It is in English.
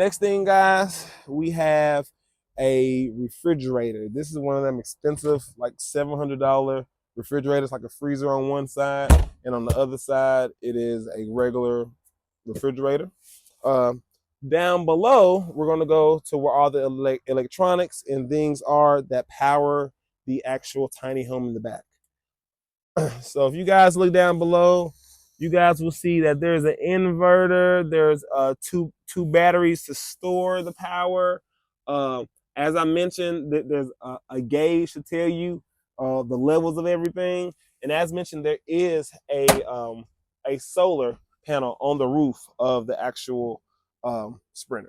Next thing, guys, we have a refrigerator. This is one of them expensive, like $700 refrigerators, like a freezer on one side, and on the other side, it is a regular refrigerator. Down below, we're going to go to where all the electronics and things are that power the actual tiny home in the back. So if you guys look down below, you guys will see that there's an inverter. There's two batteries to store the power. As I mentioned, there's a gauge to tell you the levels of everything. And as mentioned, there is a solar panel on the roof of the actual Sprinter.